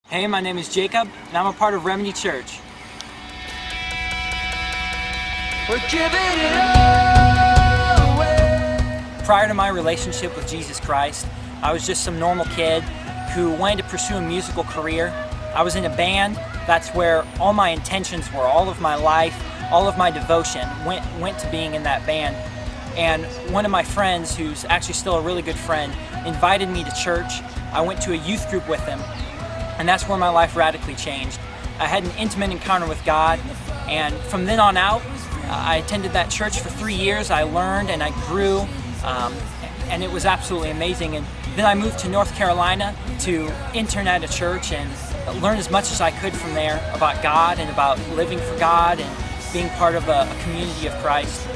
Hey, my name is Jacob, and I'm a part of Remedy Church. We're giving it all away. Prior to my relationship with Jesus Christ, I was just some normal kid who wanted to pursue a musical career. I was in a band. That's where all my intentions were. All of my life, all of my devotion went to being in that band. And one of my friends, who's actually still a really good friend, invited me to church. I went to a youth group with him, and that's where my life radically changed. I had an intimate encounter with God, and from then on out, I attended that church for 3 years. I learned and I grew, and it was absolutely amazing. And then I moved to North Carolina to intern at a church and learn as much as I could from there about God and about living for God and being part of a community of Christ.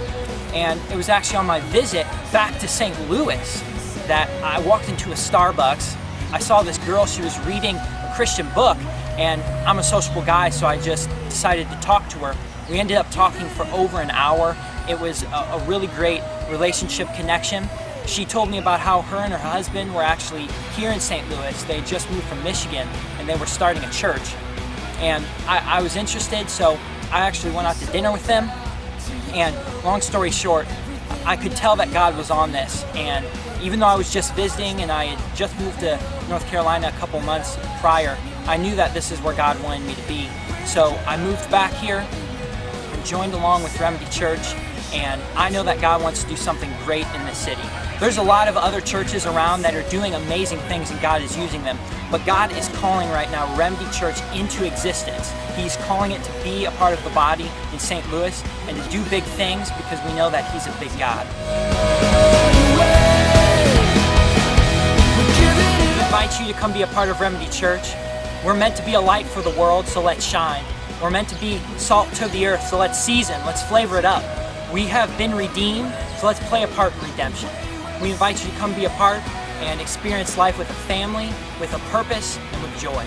And it was actually on my visit back to St. Louis that I walked into a Starbucks. I saw this girl, she was reading a Christian book, and I'm a sociable guy, so I just decided to talk to her. We ended up talking for over an hour. It was a really great relationship connection. She told me about how her and her husband were actually here in St. Louis. They had just moved from Michigan, and they were starting a church. And I was interested, so I actually went out to dinner with them. And long story short, I could tell that God was on this. And even though I was just visiting and I had just moved to North Carolina a couple months prior, I knew that this is where God wanted me to be. So I moved back here and joined along with Remedy Church, and I know that God wants to do something great in this city. There's a lot of other churches around that are doing amazing things, and God is using them. But God is calling right now Remedy Church into existence. He's calling it to be a part of the body in St. Louis and to do big things because we know that He's a big God. I invite you to come be a part of Remedy Church. We're meant to be a light for the world, so let's shine. We're meant to be salt to the earth, so let's season, let's flavor it up. We have been redeemed, so let's play a part in redemption. We invite you to come be a part and experience life with a family, with a purpose, and with joy.